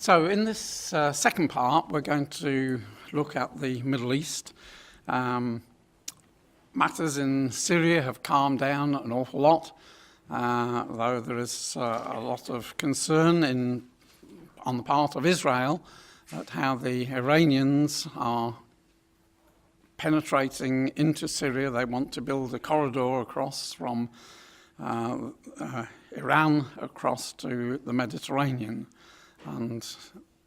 So in this second part, we're going to look at the Middle East. Matters in Syria have calmed down an awful lot, though there is a lot of concern on the part of Israel at how the Iranians are penetrating into Syria. They want to build a corridor across from Iran across to the Mediterranean. And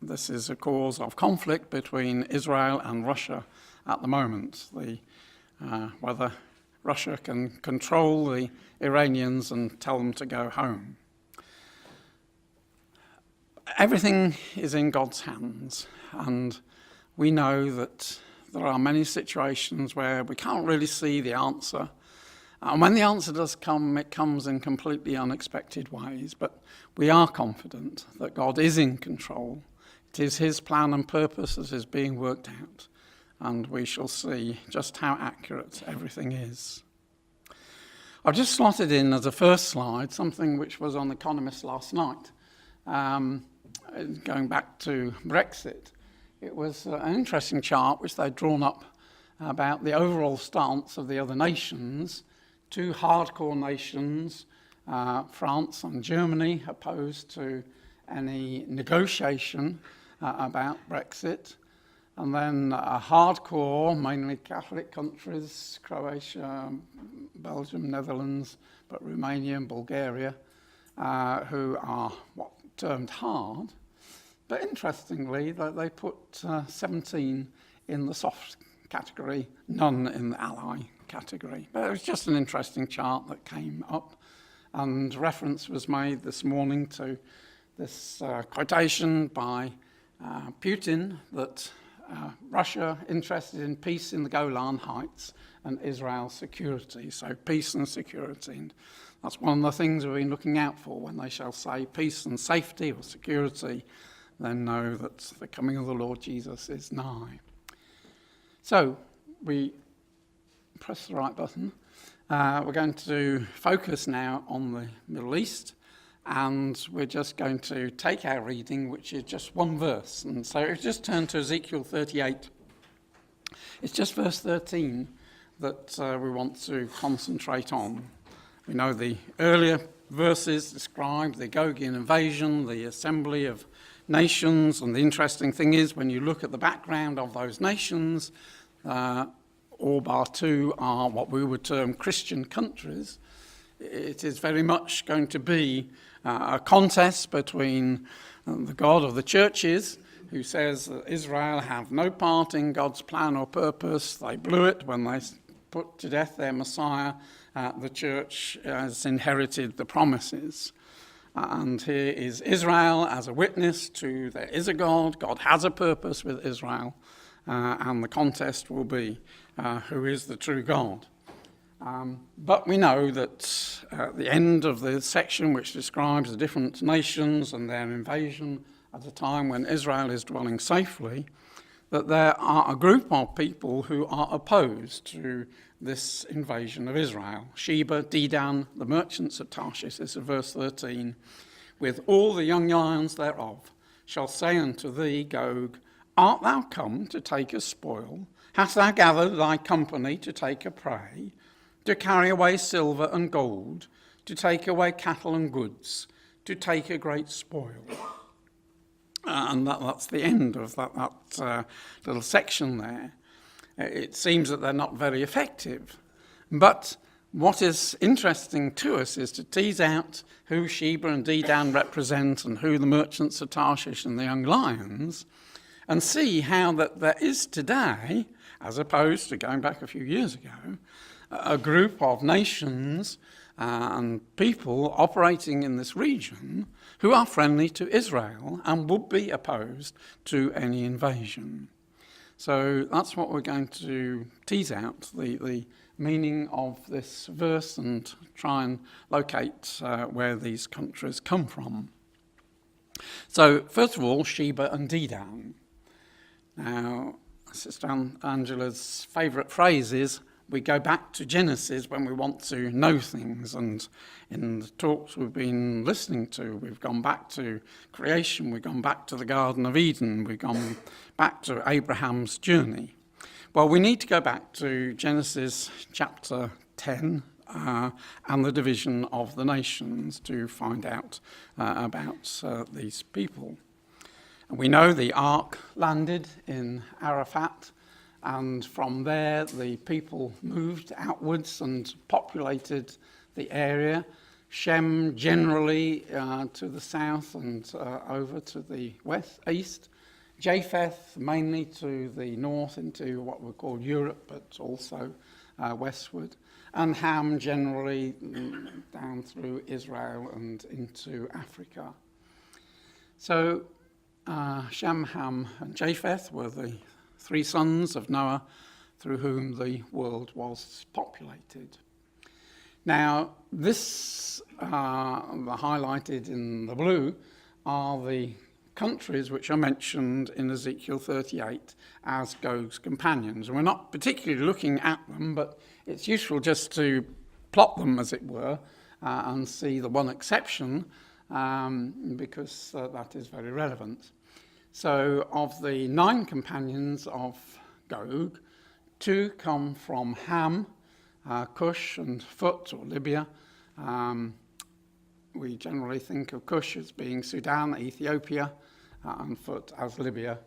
this is a cause of conflict between Israel and Russia at the moment. Whether Russia can control the Iranians and tell them to go home. Everything is in God's hands, and we know that there are many situations where we can't really see the answer. And when the answer does come, it comes in completely unexpected ways. But we are confident that God is in control. It is his plan and purpose that is being worked out. And we shall see just how accurate everything is. I've just slotted in as a first slide something which was on Economist last night, going back to Brexit. It was an interesting chart which they'd drawn up about the overall stance of the other nations. Two hardcore nations, France and Germany, opposed to any negotiation about Brexit. And then hardcore, mainly Catholic countries, Croatia, Belgium, Netherlands, but Romania and Bulgaria, who are termed hard. But interestingly, they put 17 in the soft category, none in the ally category. But it was just an interesting chart that came up, and reference was made this morning to this quotation by Putin that Russia interested in peace in the Golan Heights and Israel's security. So peace and security. And that's one of the things we've been looking out for. When they shall say peace and safety or security, then know that the coming of the Lord Jesus is nigh. So we press the right button. We're going to focus now on the Middle East, and we're just going to take our reading, which is just one verse. And so if you just turn to Ezekiel 38, it's just verse 13 that we want to concentrate on. We know the earlier verses describe the Gogian invasion, the assembly of nations, and the interesting thing is when you look at the background of those nations, all bar two are what we would term Christian countries. It is very much going to be a contest between the God of the churches, who says that Israel have no part in God's plan or purpose. They blew it when they put to death their Messiah. The church has inherited the promises. And here is Israel as a witness to there is a God. God has a purpose with Israel. And the contest will be who is the true God. But we know that at the end of the section which describes the different nations and their invasion at a time when Israel is dwelling safely, that there are a group of people who are opposed to this invasion of Israel. Sheba, Dedan, the merchants of Tarshish, this is verse 13, with all the young lions thereof, shall say unto thee, Gog, art thou come to take a spoil? Hast thou gathered thy company to take a prey? To carry away silver and gold, to take away cattle and goods, to take a great spoil. And that's the end of that little section there. It seems that they're not very effective. But what is interesting to us is to tease out who Sheba and Dedan represent and who the merchants of Tarshish and the young lions, and see how that there is today, as opposed to going back a few years ago, a group of nations and people operating in this region who are friendly to Israel and would be opposed to any invasion. So that's what we're going to tease out, the meaning of this verse, and try and locate where these countries come from. So first of all, Sheba and Dedan. Now, Sister Angela's favourite phrase is, we go back to Genesis when we want to know things. And in the talks we've been listening to, we've gone back to creation, we've gone back to the Garden of Eden, we've gone back to Abraham's journey. Well, we need to go back to Genesis chapter 10 and the division of the nations to find out about these people. And we know the ark landed in Arafat, and from there the people moved outwards and populated the area. Shem generally to the south and over to the east. Japheth mainly to the north into what we call Europe, but also westward. And Ham generally down through Israel and into Africa. So Shem, Ham, and Japheth were the three sons of Noah through whom the world was populated. Now, this, highlighted in the blue, are the countries which are mentioned in Ezekiel 38 as Gog's companions. We're not particularly looking at them, but it's useful just to plot them, as it were, and see the one exception, because that is very relevant. So of the 9 companions of Gog, 2 come from Ham, Cush and Phut, or Libya. We generally think of Cush as being Sudan, Ethiopia, and Phut as Libya.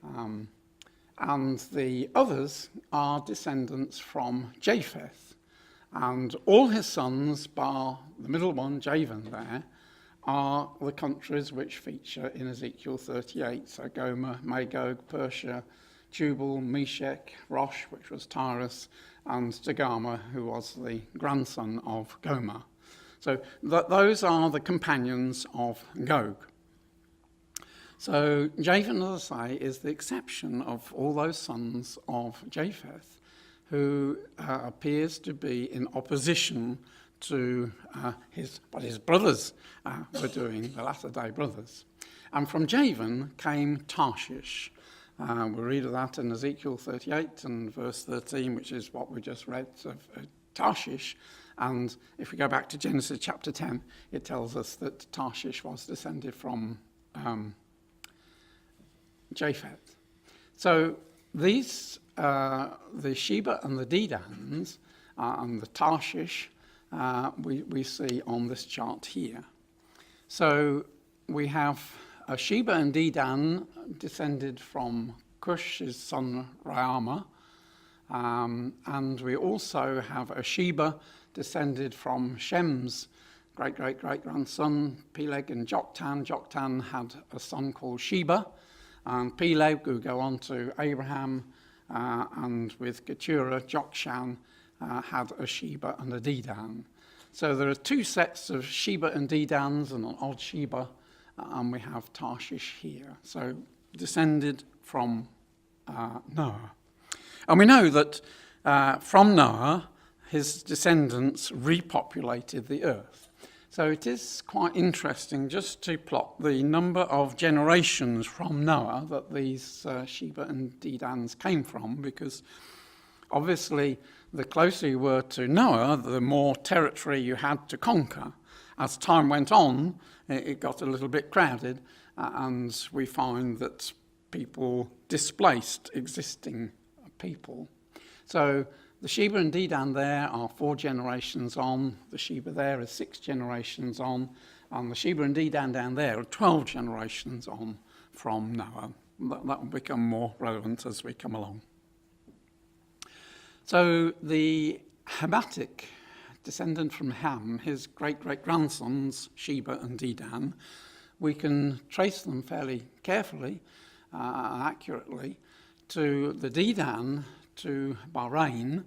And the others are descendants from Japheth. And all his sons, bar the middle one, Javan there, are the countries which feature in Ezekiel 38. So Gomer, Magog, Persia, Tubal, Meshech, Rosh, which was Tyrus, and Togarmah, who was the grandson of Gomer. So those are the companions of Gog. So Javan, as I say, is the exception of all those sons of Japheth, who appears to be in opposition to what his brothers were doing, the latter-day brothers. And from Javan came Tarshish. We read of that in Ezekiel 38 and verse 13, which is what we just read of Tarshish. And if we go back to Genesis chapter 10, it tells us that Tarshish was descended from Japheth. So these, the Sheba and the Dedans and the Tarshish, we see on this chart here. So we have a Sheba and Dedan descended from Cush's son Raama, and we also have a Sheba descended from Shem's great-great-great-grandson Peleg and Joktan. Joktan had a son called Sheba, and Peleg, who go on to Abraham, and with Keturah, Jokshan, had a Sheba and a Dedan. So there are 2 sets of Sheba and Dedans and an odd Sheba, and we have Tarshish here. So descended from Noah. And we know that from Noah, his descendants repopulated the earth. So it is quite interesting just to plot the number of generations from Noah that these Sheba and Dedans came from, because obviously the closer you were to Noah, the more territory you had to conquer. As time went on, it got a little bit crowded, and we find that people displaced existing people. So the Sheba and Dedan there are 4 generations on, the Sheba there is 6 generations on, and the Sheba and Dedan down there are 12 generations on from Noah. That will become more relevant as we come along. So the Hamatic, descendant from Ham, his great-great-grandsons, Sheba and Dedan, we can trace them fairly carefully and accurately to the Dedan, to Bahrain,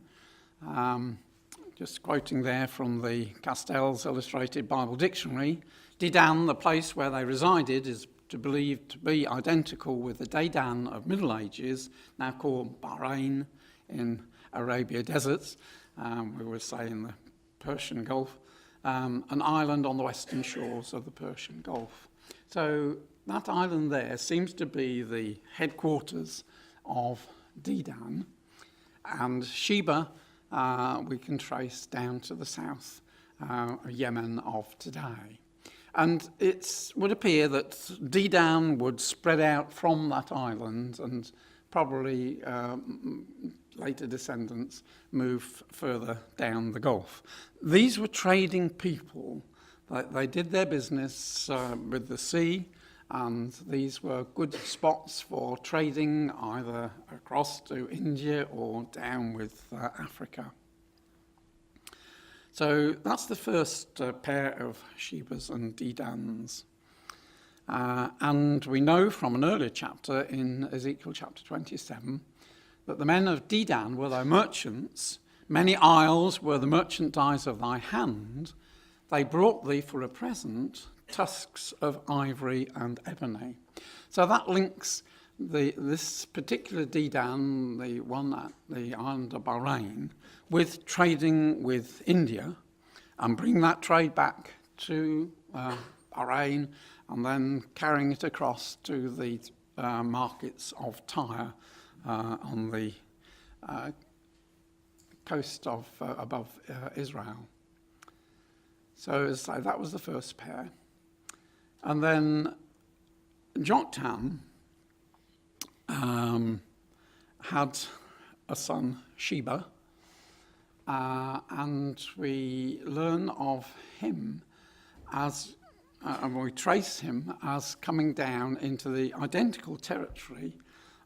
just quoting there from the Castell's Illustrated Bible Dictionary. Dedan, the place where they resided, is believed to be identical with the Dedan of Middle Ages, now called Bahrain in Arabia deserts, we would say in the Persian Gulf, an island on the western shores of the Persian Gulf. So that island there seems to be the headquarters of Dedan, and Sheba we can trace down to the south Yemen of today. And it would appear that Dedan would spread out from that island, and probably later descendants move further down the Gulf. These were trading people. They did their business with the sea, and these were good spots for trading either across to India or down with Africa. So that's the first pair of Shebas and Dedans. And we know from an earlier chapter in Ezekiel chapter 27 that the men of Dedan were thy merchants. Many isles were the merchandise of thy hand. They brought thee for a present tusks of ivory and ebony. So that links this particular Dedan, the one at the island of Bahrain, with trading with India, and bring that trade back to Bahrain, and then carrying it across to the markets of Tyre on the coast of above Israel. So that was the first pair. And then Joktan had a son, Sheba, and we learn of him as, and we trace him as coming down into the identical territory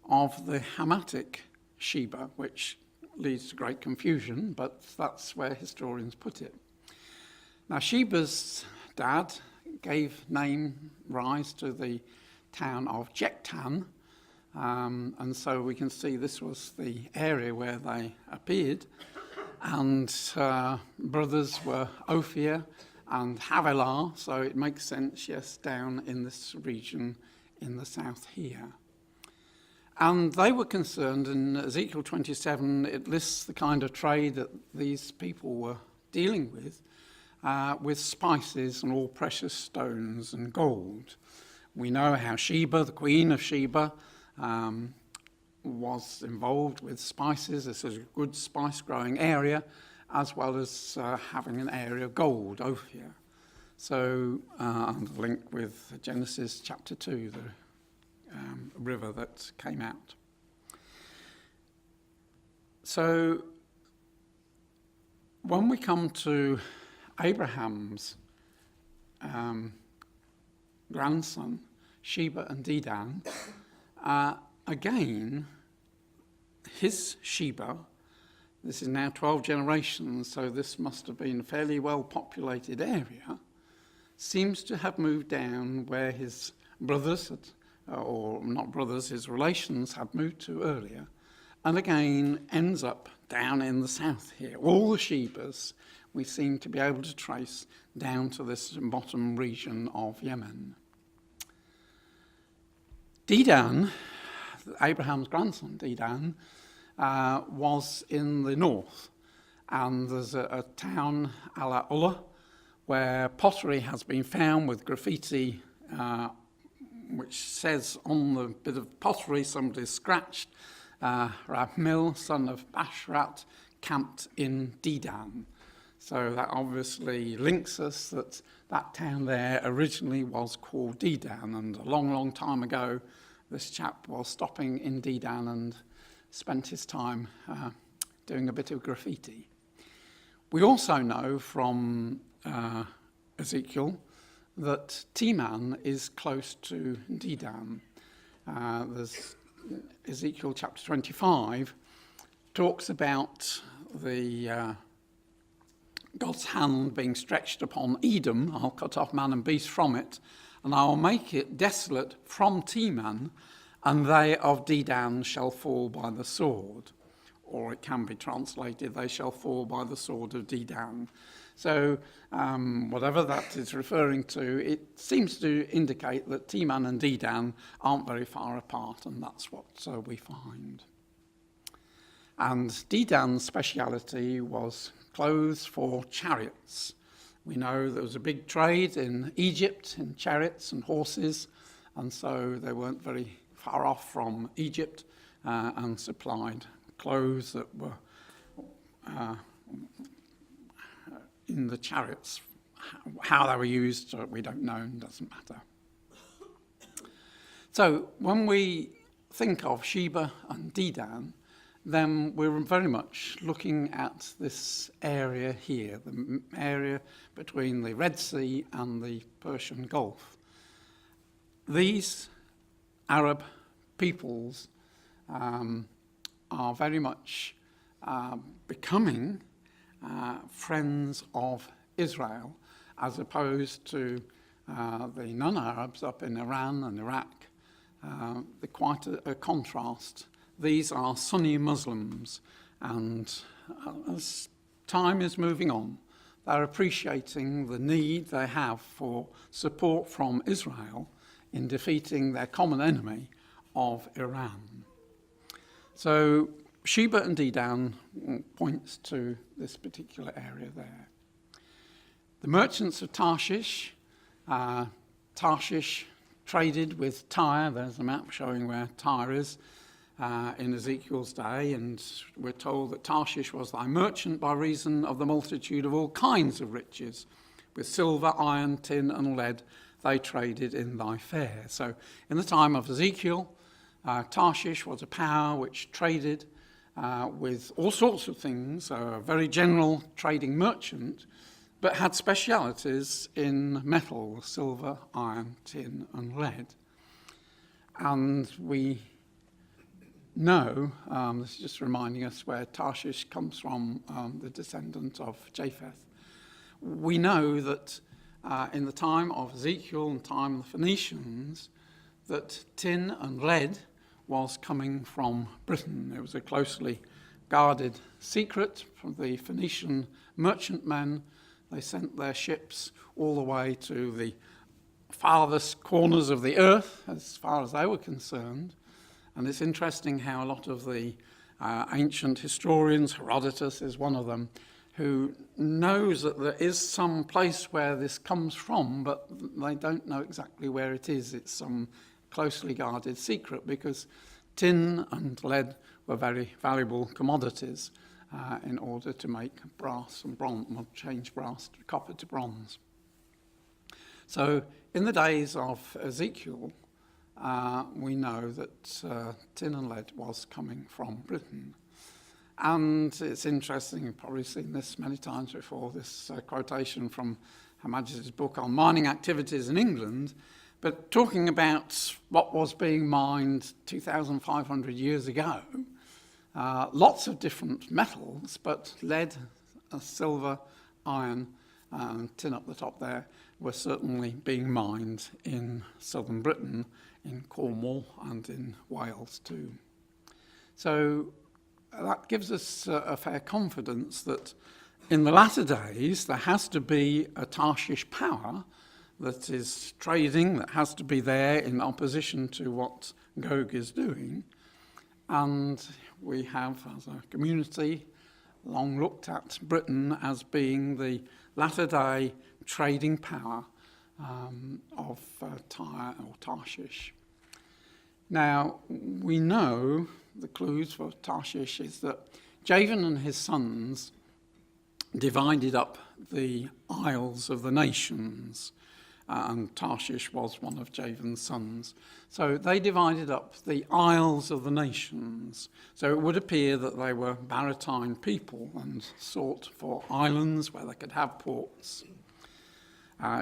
of the Hamitic Sheba, which leads to great confusion, but that's where historians put it. Now, Sheba's dad gave rise to the town of Joktan, and so we can see this was the area where they appeared, and brothers were Ophir and Havilah, so it makes sense, yes, down in this region in the south here. And they were concerned, in Ezekiel 27, it lists the kind of trade that these people were dealing with spices and all precious stones and gold. We know how Sheba, the queen of Sheba, was involved with spices. This is a good spice-growing area, as well as having an area of gold, Ophir. So, and the link with Genesis chapter 2, the river that came out. So, when we come to Abraham's grandson, Sheba and Dedan, again, his Sheba, this is now 12 generations, so this must have been a fairly well-populated area, seems to have moved down where his brothers, or not brothers, his relations had moved to earlier, and again ends up down in the south here. All the Shebas we seem to be able to trace down to this bottom region of Yemen. Dedan, Abraham's grandson Dedan, was in the north, and there's a town, Ala Ullah, where pottery has been found with graffiti, which says on the bit of pottery somebody scratched, Rabmil, son of Bashrat, camped in Dedan. So that obviously links us that that town there originally was called Dedan, and a long, long time ago this chap was stopping in Dedan and spent his time doing a bit of graffiti. We also know from Ezekiel that Teman is close to Dedan. There's Ezekiel chapter 25 talks about the God's hand being stretched upon Edom. I'll cut off man and beast from it, and I will make it desolate from Teman, and they of Dedan shall fall by the sword. Or it can be translated, they shall fall by the sword of Dedan. So whatever that is referring to, it seems to indicate that Teman and Dedan aren't very far apart, and that's what we find. And Dedan's speciality was clothes for chariots. We know there was a big trade in Egypt in chariots and horses, and so they weren't very far off from Egypt and supplied clothes that were in the chariots. How they were used, we don't know, and doesn't matter. So when we think of Sheba and Dedan, then we're very much looking at this area here, the area between the Red Sea and the Persian Gulf. These Arab peoples are very much becoming friends of Israel, as opposed to the non-Arabs up in Iran and Iraq. Quite a contrast. These are Sunni Muslims, and as time is moving on, they're appreciating the need they have for support from Israel in defeating their common enemy of Iran. So Sheba and Dedan points to this particular area there. The merchants of Tarshish, Tarshish traded with Tyre. There's a map showing where Tyre is in Ezekiel's day, and we're told that Tarshish was thy merchant by reason of the multitude of all kinds of riches. With silver, iron, tin, and lead they traded in thy fair. So in the time of Ezekiel, Tarshish was a power which traded with all sorts of things, a very general trading merchant, but had specialities in metal, silver, iron, tin, and lead. And we know, this is just reminding us where Tarshish comes from, the descendant of Japheth. We know that in the time of Ezekiel and time of the Phoenicians, that tin and lead was coming from Britain. It was a closely guarded secret from the Phoenician merchantmen. They sent their ships all the way to the farthest corners of the earth, as far as they were concerned. And it's interesting how a lot of the ancient historians, Herodotus is one of them, who knows that there is some place where this comes from, but they don't know exactly where it is. It's some closely guarded secret, because tin and lead were very valuable commodities in order to make brass and bronze, or change copper to bronze. So in the days of Ezekiel, we know that tin and lead was coming from Britain. And it's interesting, you've probably seen this many times before, this quotation from Her Majesty's book on mining activities in England, but talking about what was being mined 2,500 years ago. Lots of different metals, but lead, silver, iron, and tin up the top there were certainly being mined in southern Britain, in Cornwall and in Wales too. So that gives us a fair confidence that in the latter days there has to be a Tarshish power that is trading, that has to be there in opposition to what Gog is doing. And we have, as a community, long looked at Britain as being the latter-day trading power of Tyre or Tarshish. Now, we know the clues for Tarshish is that Javan and his sons divided up the isles of the nations, and Tarshish was one of Javan's sons. So they divided up the isles of the nations. So it would appear that they were maritime people and sought for islands where they could have ports.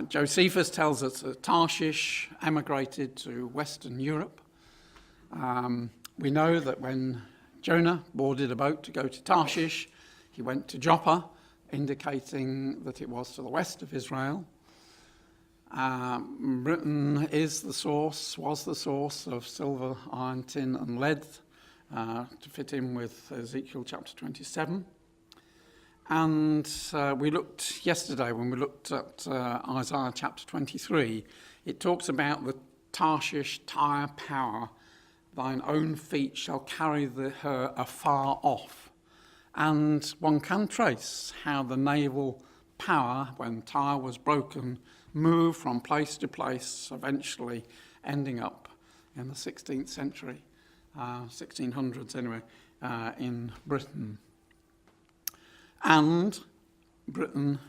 Josephus tells us that Tarshish emigrated to Western Europe. We know that when Jonah boarded a boat to go to Tarshish, he went to Joppa, indicating that it was to the west of Israel. Britain was the source of silver, iron, tin, and lead, to fit in with Ezekiel chapter 27. And we looked yesterday, when we looked at Isaiah chapter 23, it talks about the Tarshish Tyre power. Thine own feet shall carry her afar off. And one can trace how the naval power, when Tyre was broken, moved from place to place, eventually ending up in the 16th century, 1600s anyway, in Britain. And Britain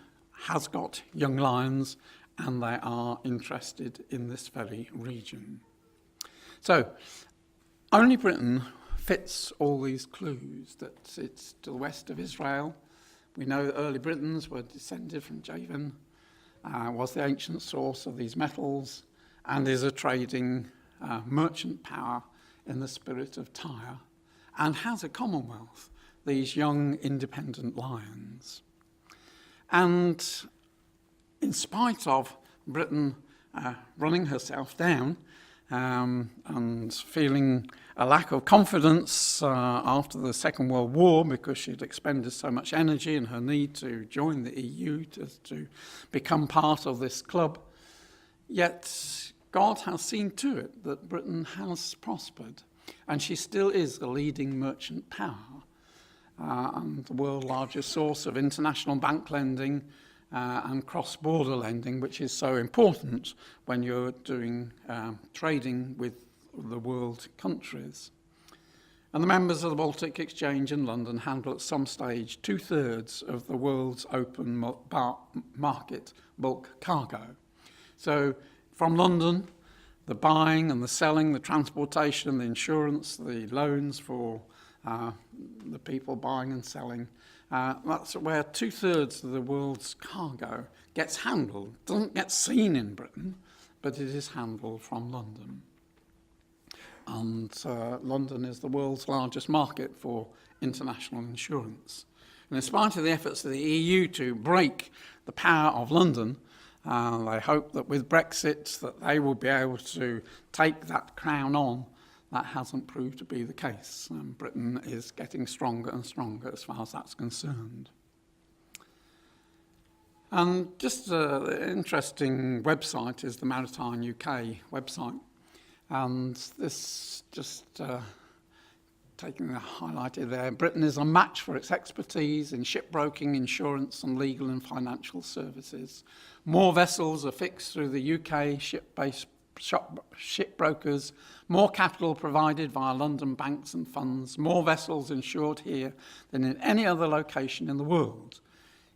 has got young lions, and they are interested in this very region. So, only Britain fits all these clues, that it's to the west of Israel. We know that early Britons were descended from Javan, was the ancient source of these metals, and is a trading merchant power in the spirit of Tyre, and has a commonwealth, these young independent lions. And in spite of Britain running herself down and feeling a lack of confidence after the Second World War, because she'd expended so much energy in her need to join the EU, to become part of this club, yet God has seen to it that Britain has prospered, and she still is the leading merchant power and the world's largest source of international bank lending and cross-border lending, which is so important when you're doing trading with the world countries. And the members of the Baltic Exchange in London handle at some stage 2/3 of the world's open market bulk cargo. So from London, the buying and the selling, the transportation, the insurance, the loans for the people buying and selling, that's where 2/3 of the world's cargo gets handled. It doesn't get seen in Britain, but it is handled from London. And London is the world's largest market for international insurance. And in spite of the efforts of the EU to break the power of London, they hope that with Brexit that they will be able to take that crown on. That hasn't proved to be the case. Britain is getting stronger and stronger as far as that's concerned. And just an interesting website is the Maritime UK website. And this just taking the highlighted there, Britain is a match for its expertise in shipbroking, insurance and legal and financial services. More vessels are fixed through the UK ship-based shipbrokers, more capital provided via London banks and funds, more vessels insured here than in any other location in the world.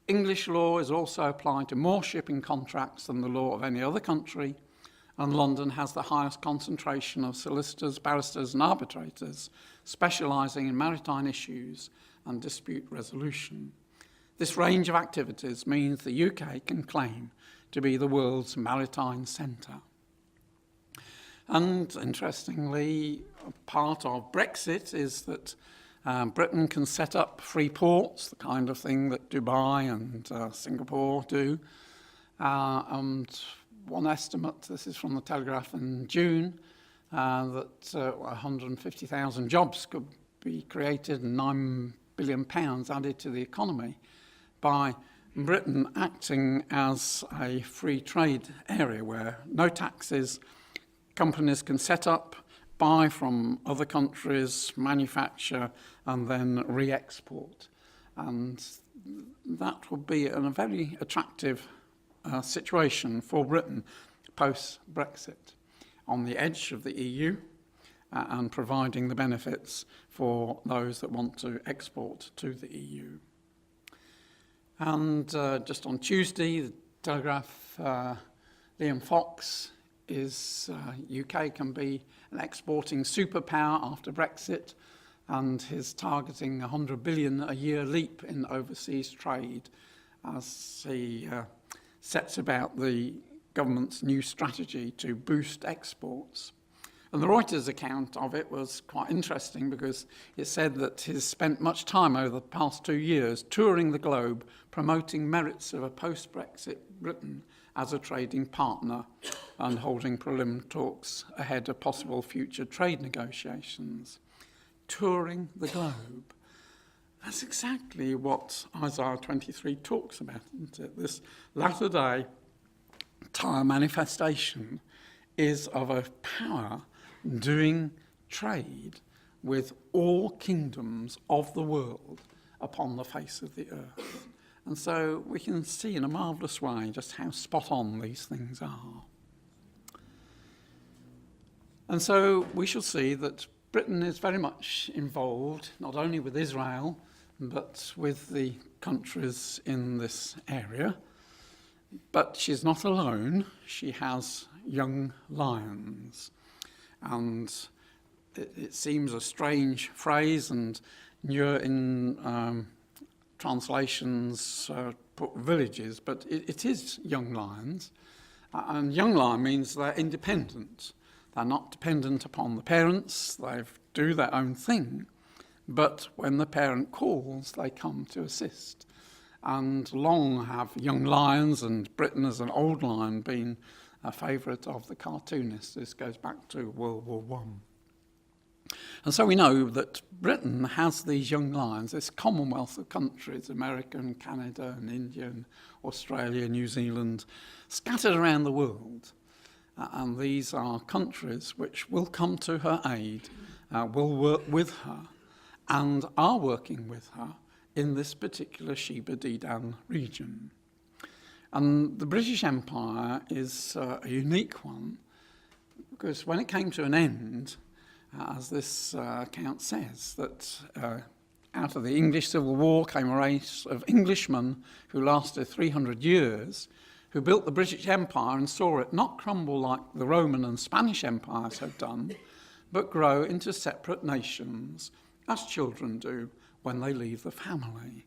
English law is also applied to more shipping contracts than the law of any other country, and London has the highest concentration of solicitors, barristers and arbitrators specialising in maritime issues and dispute resolution. This range of activities means the UK can claim to be the world's maritime centre. And interestingly, part of Brexit is that Britain can set up free ports, the kind of thing that Dubai and Singapore do. And one estimate, this is from the Telegraph in June, that 150,000 jobs could be created and £9 billion added to the economy by Britain acting as a free trade area where no taxes, companies can set up, buy from other countries, manufacture, and then re-export. And that would be a very attractive situation for Britain post-Brexit, on the edge of the EU and providing the benefits for those that want to export to the EU. And just on Tuesday, the Telegraph, Liam Fox is UK can be an exporting superpower after Brexit, and he's targeting 100 billion a year leap in overseas trade as he sets about the government's new strategy to boost exports. And the Reuters account of it was quite interesting because it said that he's spent much time over the past 2 years touring the globe promoting merits of a post-Brexit Britain as a trading partner and holding preliminary talks ahead of possible future trade negotiations. Touring the globe. That's exactly what Isaiah 23 talks about, isn't it? This latter-day Tyre manifestation is of a power doing trade with all kingdoms of the world upon the face of the earth. And so we can see in a marvellous way just how spot on these things are. And so we shall see that Britain is very much involved, not only with Israel, but with the countries in this area. But she's not alone. She has young lions. And it seems a strange phrase, and in translations put villages, but it is young lions. And young lion means they're independent. They're not dependent upon the parents. They do their own thing. But when the parent calls, they come to assist. And long have young lions, and Britain as an old lion, been a favourite of the cartoonists. This goes back to World War I. And so we know that Britain has these young lions, this commonwealth of countries, America and Canada and India and Australia, New Zealand, scattered around the world. And these are countries which will come to her aid, will work with her, and are working with her in this particular Sheba Dedan region. And the British Empire is a unique one, because when it came to an end, as this account says, that out of the English Civil War came a race of Englishmen who lasted 300 years, who built the British Empire and saw it not crumble like the Roman and Spanish empires had done, but grow into separate nations, as children do when they leave the family.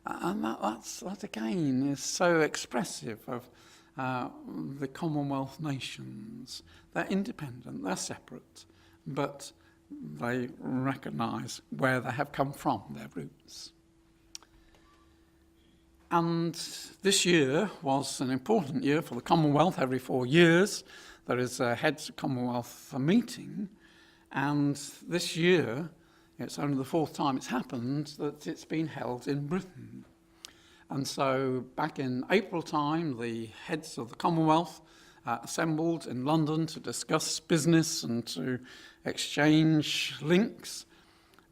And that again is so expressive of the Commonwealth nations. They're independent, they're separate, but they recognise where they have come from, their roots. And this year was an important year for the Commonwealth. Every 4 years there is a Heads of Commonwealth meeting, and this year it's only the fourth time it's happened that it's been held in Britain. And so back in April time, the heads of the Commonwealth assembled in London to discuss business and to exchange links.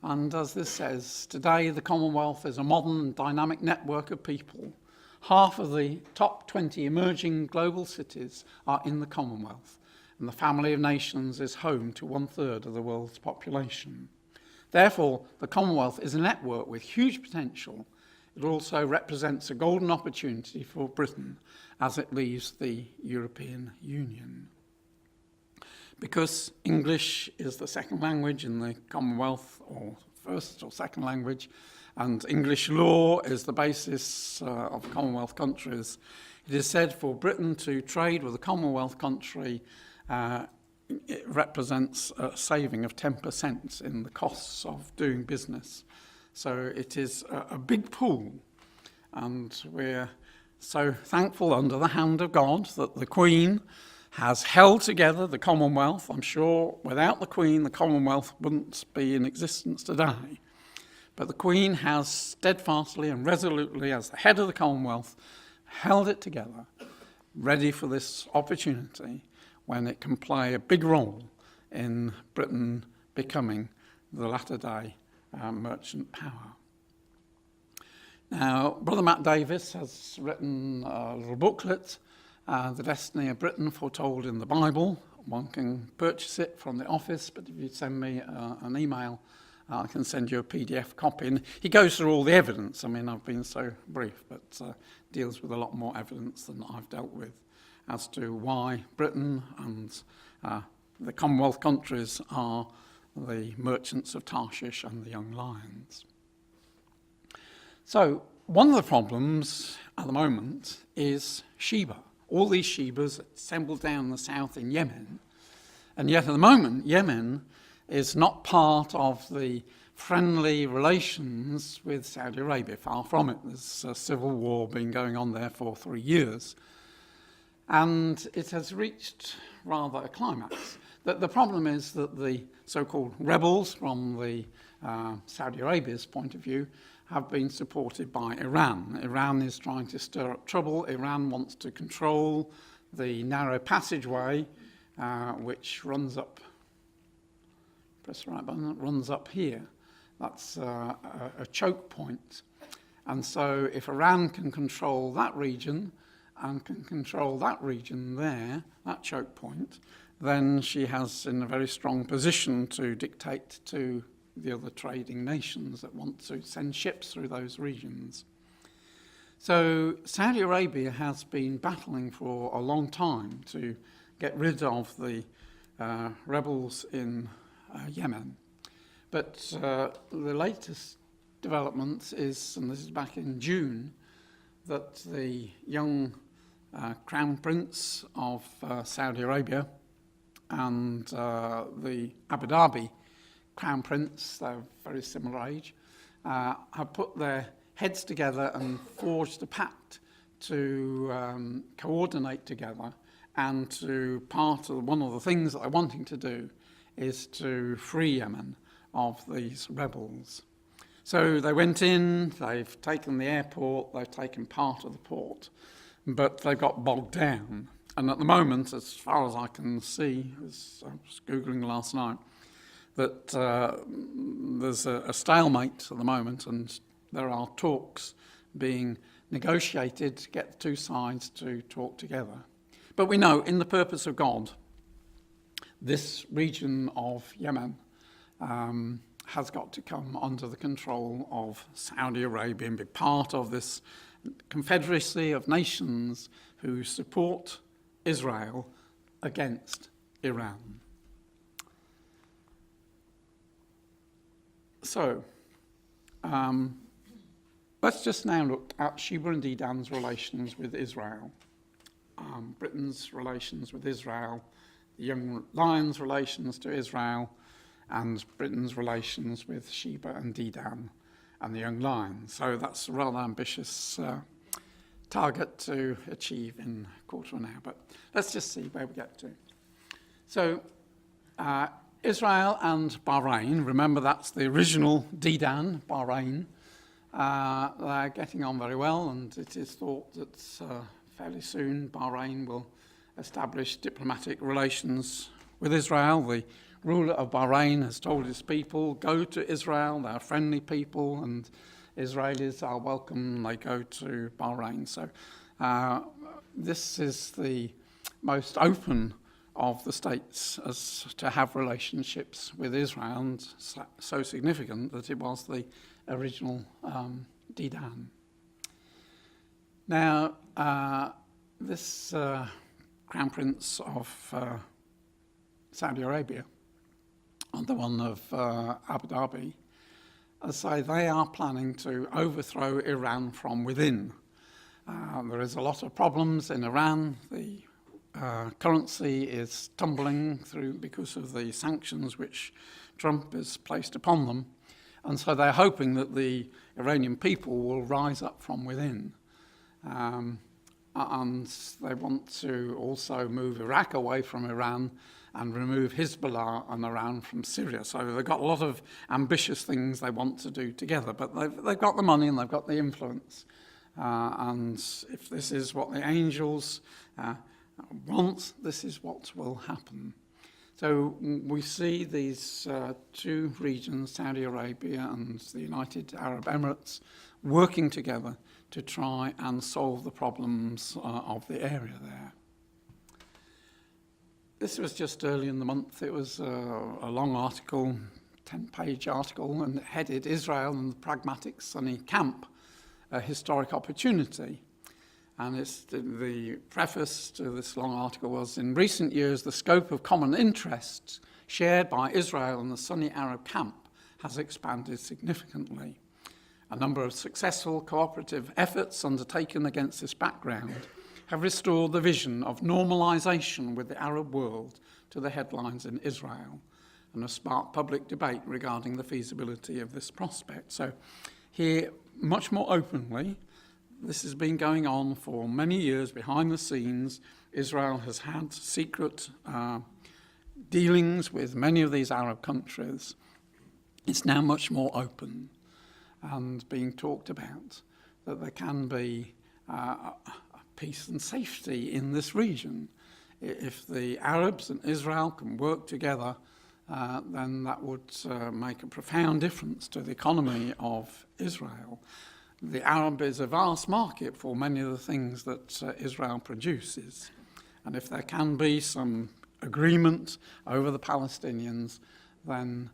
And as this says, today the Commonwealth is a modern and dynamic network of people. Half of the top 20 emerging global cities are in the Commonwealth, and the family of nations is home to 1/3 of the world's population. Therefore, the Commonwealth is a network with huge potential. It also represents a golden opportunity for Britain as it leaves the European Union. Because English is the second language in the Commonwealth, or first or second language, and English law is the basis of Commonwealth countries, it is said for Britain to trade with a Commonwealth country, it represents a saving of 10% in the costs of doing business. So it is a big pool, and we're so thankful under the hand of God that the Queen has held together the Commonwealth. I'm sure without the Queen, the Commonwealth wouldn't be in existence today. But the Queen has steadfastly and resolutely, as the head of the Commonwealth, held it together, ready for this opportunity when it can play a big role in Britain becoming the latter-day merchant power. Now, Brother Matt Davis has written a little booklet, The Destiny of Britain Foretold in the Bible. One can purchase it from the office, but if you send me an email, I can send you a PDF copy. And he goes through all the evidence. I mean, I've been so brief, but deals with a lot more evidence than I've dealt with as to why Britain and the Commonwealth countries are the merchants of Tarshish and the young lions. So one of the problems at the moment is Sheba. All these Shebas assembled down in the south in Yemen. And yet at the moment, Yemen is not part of the friendly relations with Saudi Arabia. Far from it. There's a civil war been going on there for 3 years. And it has reached rather a climax. The problem is that the so-called rebels from the Saudi Arabia's point of view have been supported by Iran. Iran is trying to stir up trouble. Iran wants to control the narrow passageway which runs up, press the right button, runs up here. That's a choke point. And so if Iran can control that region and can control that region there, that choke point, then she has in a very strong position to dictate to the other trading nations that want to send ships through those regions. So Saudi Arabia has been battling for a long time to get rid of the rebels in Yemen. But the latest development is, and this is back in June, that the young Crown Prince of Saudi Arabia and the Abu Dhabi Crown Prince, they're very similar age, have put their heads together and forged a pact to coordinate together, and to one of the things that they're wanting to do is to free Yemen of these rebels. So they went in, they've taken the airport, they've taken part of the port, but they got bogged down. And at the moment, as far as I can see, as I was Googling last night, that there's a stalemate at the moment, and there are talks being negotiated to get the two sides to talk together. But we know, in the purpose of God, this region of Yemen has got to come under the control of Saudi Arabia and be part of this confederacy of nations who support Israel against Iran. So, let's just now look at Sheba and Dedan's relations with Israel. Britain's relations with Israel, the young lion's relations to Israel, and Britain's relations with Sheba and Dedan and the young lion. So that's a rather ambitious target to achieve in a quarter of an hour, but let's just see where we get to. So Israel and Bahrain, remember that's the original Dedan, Bahrain, they're getting on very well, and it is thought that fairly soon Bahrain will establish diplomatic relations with Israel. The ruler of Bahrain has told his people, go to Israel, they're friendly people, and Israelis are welcome, they go to Bahrain. So this is the most open of the states as to have relationships with Israel, and so significant that it was the original Dedan. Now, this Crown Prince of Saudi Arabia, and the one of Abu Dhabi, as I say, they are planning to overthrow Iran from within. There is a lot of problems in Iran. The currency is tumbling through because of the sanctions which Trump has placed upon them. And so they're hoping that the Iranian people will rise up from within. And they want to also move Iraq away from Iran and remove Hezbollah and Iran from Syria. So they've got a lot of ambitious things they want to do together, but they've got the money and they've got the influence. And if this is what the angels want, this is what will happen. So we see these two regions, Saudi Arabia and the United Arab Emirates, working together to try and solve the problems of the area there. This was just early in the month. It was a long article, 10-page article, and it headed Israel and the Pragmatic Sunni Camp, a historic opportunity. And the preface to this long article was, in recent years, the scope of common interests shared by Israel and the Sunni Arab camp has expanded significantly. A number of successful cooperative efforts undertaken against this background have restored the vision of normalization with the Arab world to the headlines in Israel, and have sparked public debate regarding the feasibility of this prospect. So here, much more openly, this has been going on for many years behind the scenes. Israel has had secret dealings with many of these Arab countries. It's now much more open and being talked about that there can be peace and safety in this region. If the Arabs and Israel can work together, then that would make a profound difference to the economy of Israel. The Arab is a vast market for many of the things that Israel produces. And if there can be some agreement over the Palestinians, then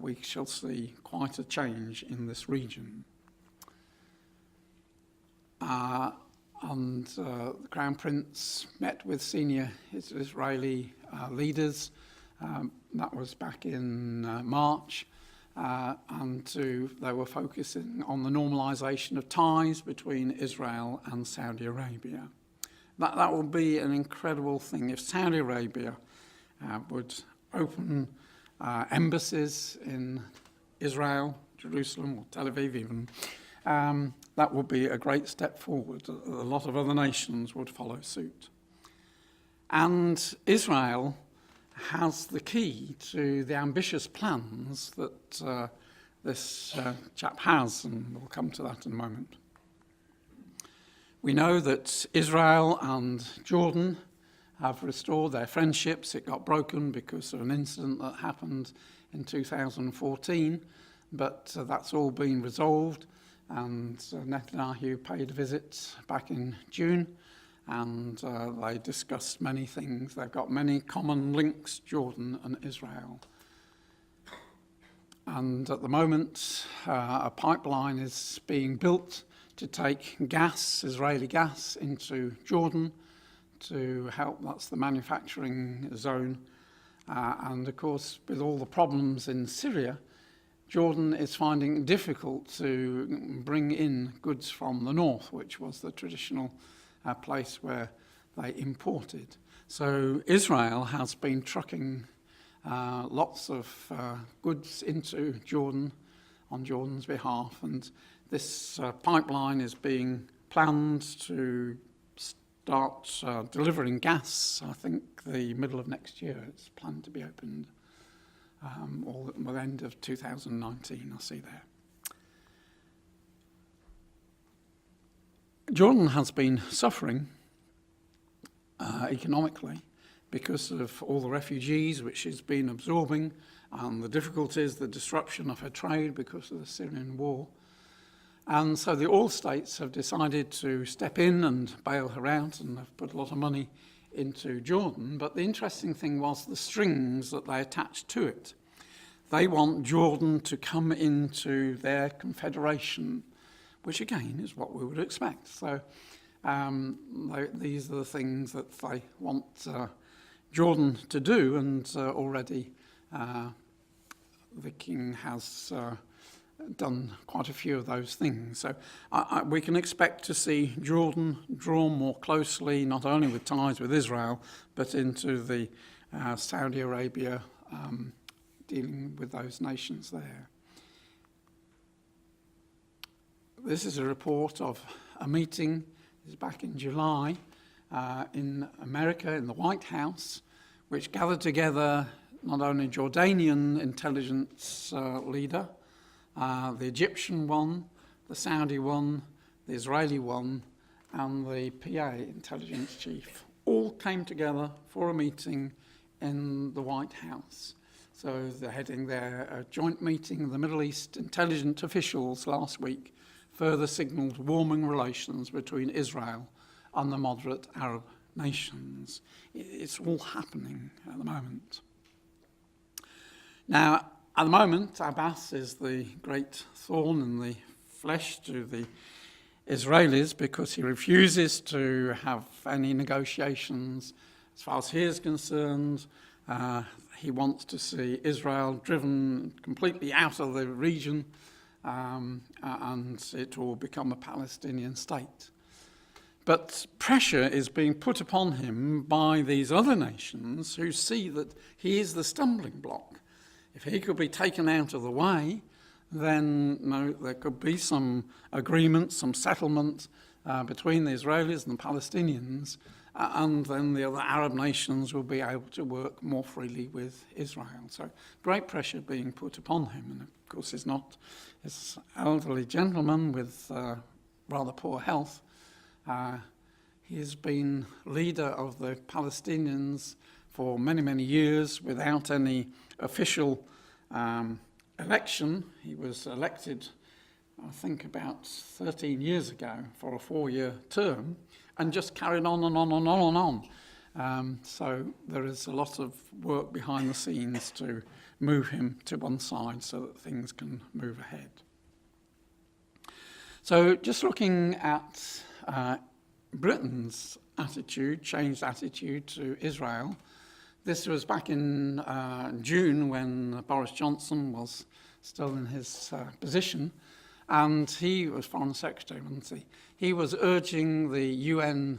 we shall see quite a change in this region. The Crown Prince met with senior Israeli leaders. That was back in March. They were focusing on the normalisation of ties between Israel and Saudi Arabia. That will be an incredible thing if Saudi Arabia would open embassies in Israel, Jerusalem, or Tel Aviv even. That would be a great step forward. A lot of other nations would follow suit. And Israel has the key to the ambitious plans that this chap has, and we'll come to that in a moment. We know that Israel and Jordan have restored their friendships. It got broken because of an incident that happened in 2014, but that's all been resolved, and Netanyahu paid a visit back in June, and they discussed many things. They've got many common links, Jordan and Israel. And at the moment, a pipeline is being built to take gas, Israeli gas, into Jordan to help. That's the manufacturing zone. And of course, with all the problems in Syria, Jordan is finding it difficult to bring in goods from the north, which was the traditional place where they imported. So Israel has been trucking lots of goods into Jordan on Jordan's behalf, and this pipeline is being planned to start delivering gas, I think the middle of next year. It's planned to be opened, or the end of 2019, I see there. Jordan has been suffering economically because of all the refugees which it's been absorbing, and the difficulties, the disruption of her trade because of the Syrian war. And so the oil states have decided to step in and bail her out, and have put a lot of money into Jordan. But the interesting thing was the strings that they attached to it. They want Jordan to come into their confederation, which again is what we would expect. So these are the things that they want Jordan to do, and already the king has done quite a few of those things. So we can expect to see Jordan drawn more closely, not only with ties with Israel, but into the Saudi Arabia, dealing with those nations there. This is a report of a meeting. This is back in July in America, in the White House, which gathered together not only Jordanian intelligence leader, the Egyptian one, the Saudi one, the Israeli one, and the PA intelligence chief. All came together for a meeting in the White House. So they're heading their joint meeting. The Middle East intelligence officials last week further signalled warming relations between Israel and the moderate Arab nations. It's all happening at the moment. Now, at the moment, Abbas is the great thorn in the flesh to the Israelis because he refuses to have any negotiations. As far as he is concerned, he wants to see Israel driven completely out of the region, and it will become a Palestinian state. But pressure is being put upon him by these other nations who see that he is the stumbling block. If he could be taken out of the way, then there could be some agreement, some settlement between the Israelis and the Palestinians, and then the other Arab nations will be able to work more freely with Israel. So great pressure being put upon him. And of course, he's not this elderly gentleman with rather poor health. He has been leader of the Palestinians for many, many years without any official election. He was elected, I think, about 13 years ago for a 4-year term, and just carried on and on and on and on. So there is a lot of work behind the scenes to move him to one side so that things can move ahead. So just looking at Britain's attitude, changed attitude to Israel, this was back in June when Boris Johnson was still in his position, and he was Foreign Secretary, wasn't he? He was urging the UN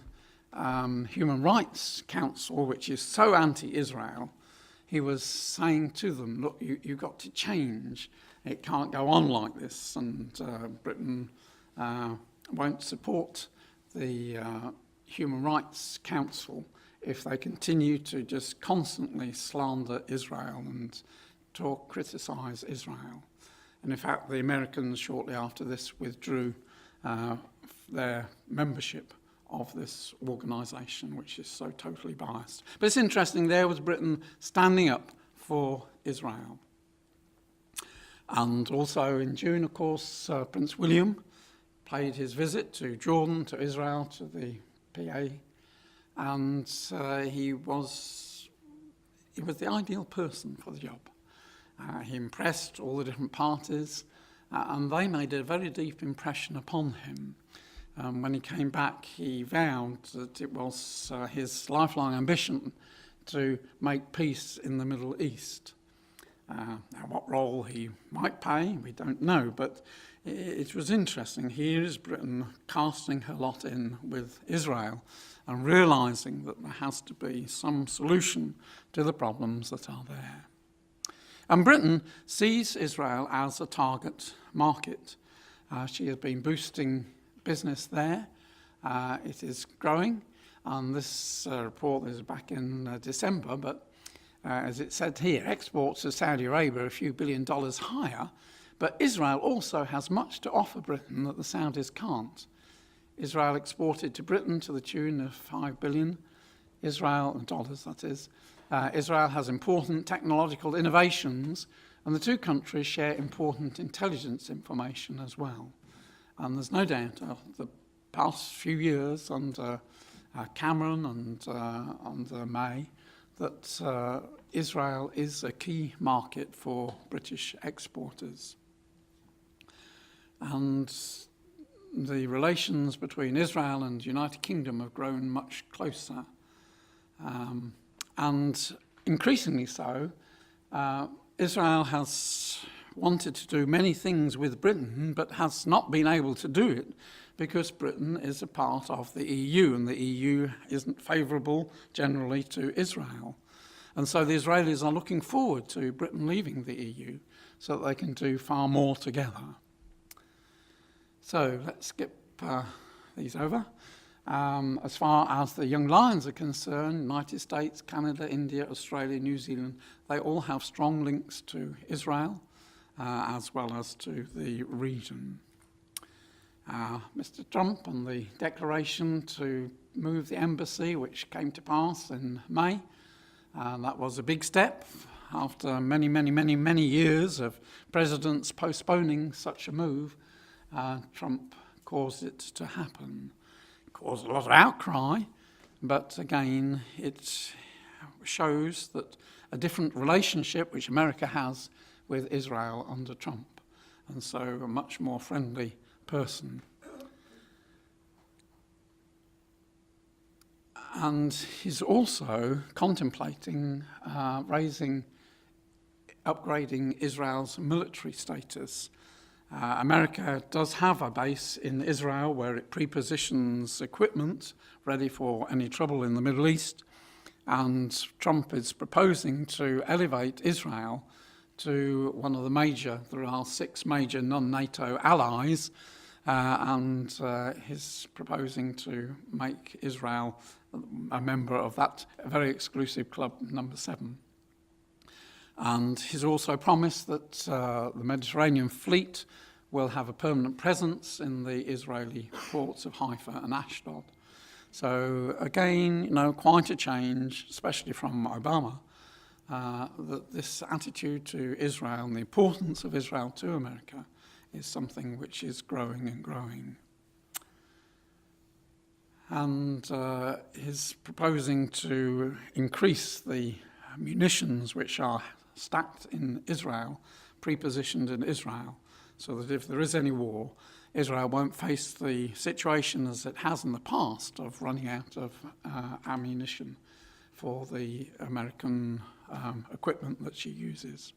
Human Rights Council, which is so anti-Israel, he was saying to them, look, you've got to change. It can't go on like this, and Britain won't support the Human Rights Council if they continue to just constantly slander Israel and criticise Israel. And in fact, the Americans shortly after this withdrew their membership of this organisation, which is so totally biased. But it's interesting, there was Britain standing up for Israel. And also in June, of course, Prince William paid his visit to Jordan, to Israel, to the PA, and he was the ideal person for the job. He impressed all the different parties, and they made a very deep impression upon him. When he came back, he vowed that it was his lifelong ambition to make peace in the Middle East. Now, what role he might play, we don't know, but it was interesting. Here is Britain casting her lot in with Israel and realising that there has to be some solution to the problems that are there. And Britain sees Israel as a target market. She has been boosting business there. It is growing, and this report is back in December, but as it said here, exports to Saudi Arabia are a few $1 billion higher, but Israel also has much to offer Britain that the Saudis can't. Israel exported to Britain to the tune of $5 billion, dollars that is. Israel has important technological innovations, and the two countries share important intelligence information as well. And there's no doubt the past few years under Cameron and under May that Israel is a key market for British exporters. And the relations between Israel and the United Kingdom have grown much closer. And increasingly so, Israel has wanted to do many things with Britain, but has not been able to do it because Britain is a part of the EU, and the EU isn't favourable generally to Israel. And so the Israelis are looking forward to Britain leaving the EU so that they can do far more together. So let's skip these over. As far as the young lions are concerned, United States, Canada, India, Australia, New Zealand, they all have strong links to Israel as well as to the region. Mr. Trump and the declaration to move the embassy, which came to pass in May, that was a big step after many, many, many, many years of presidents postponing such a move. Trump caused it to happen. It caused a lot of outcry, but again, it shows that a different relationship which America has with Israel under Trump, and so a much more friendly person. And he's also contemplating upgrading Israel's military status. America does have a base in Israel where it prepositions equipment ready for any trouble in the Middle East, and Trump is proposing to elevate Israel to one of there are 6 major non-NATO allies, and he's proposing to make Israel a member of that very exclusive club, number 7. And he's also promised that the Mediterranean fleet will have a permanent presence in the Israeli ports of Haifa and Ashdod. So again, quite a change, especially from Obama, that this attitude to Israel and the importance of Israel to America is something which is growing and growing. And he's proposing to increase the munitions which are stacked in Israel, pre-positioned in Israel, so that if there is any war, Israel won't face the situation as it has in the past of running out of ammunition for the American equipment that she uses.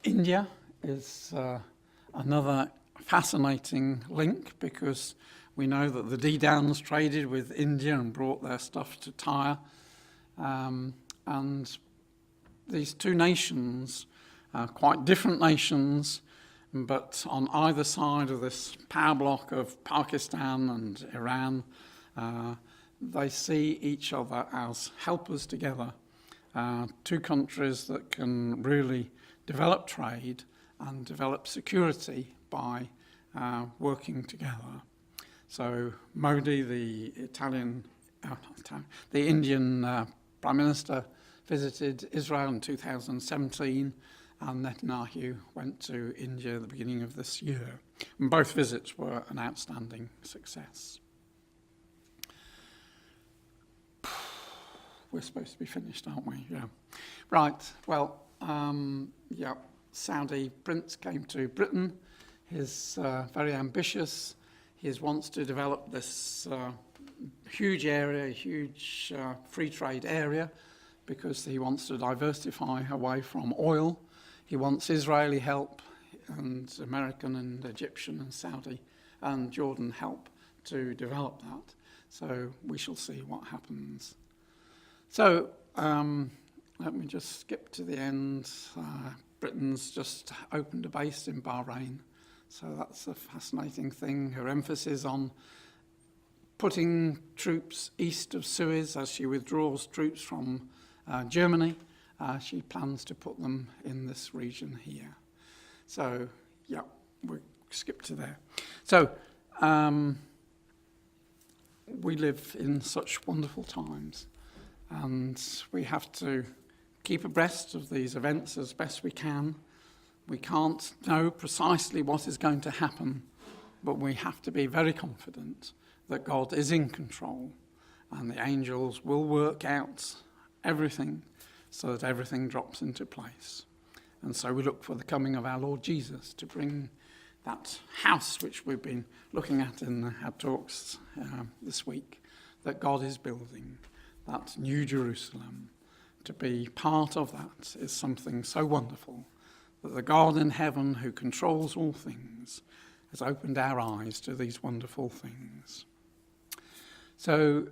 India is another fascinating link, because we know that the D-Downs traded with India and brought their stuff to Tyre. And these two nations, quite different nations, but on either side of this power block of Pakistan and Iran, they see each other as helpers together. Two countries that can really develop trade and develop security by working together. So Modi, the Indian Prime Minister, visited Israel in 2017, and Netanyahu went to India at the beginning of this year. And both visits were an outstanding success. We're supposed to be finished, aren't we? Yeah. Right. Well, Saudi prince came to Britain. He's very ambitious. He wants to develop this huge area, huge free trade area, because he wants to diversify away from oil. He wants Israeli help and American and Egyptian and Saudi and Jordan help to develop that. So we shall see what happens. So let me just skip to the end. Britain's just opened a base in Bahrain. So that's a fascinating thing. Her emphasis on putting troops east of Suez as she withdraws troops from Germany. She plans to put them in this region here. So, yeah, we'll skip to there. So, we live in such wonderful times, and we have to keep abreast of these events as best we can. We can't know precisely what is going to happen, but we have to be very confident that God is in control, and the angels will work out everything so that everything drops into place. And so we look for the coming of our Lord Jesus to bring that house which we've been looking at in our talks this week, that God is building, that New Jerusalem. To be part of that is something so wonderful, that the God in heaven who controls all things has opened our eyes to these wonderful things. So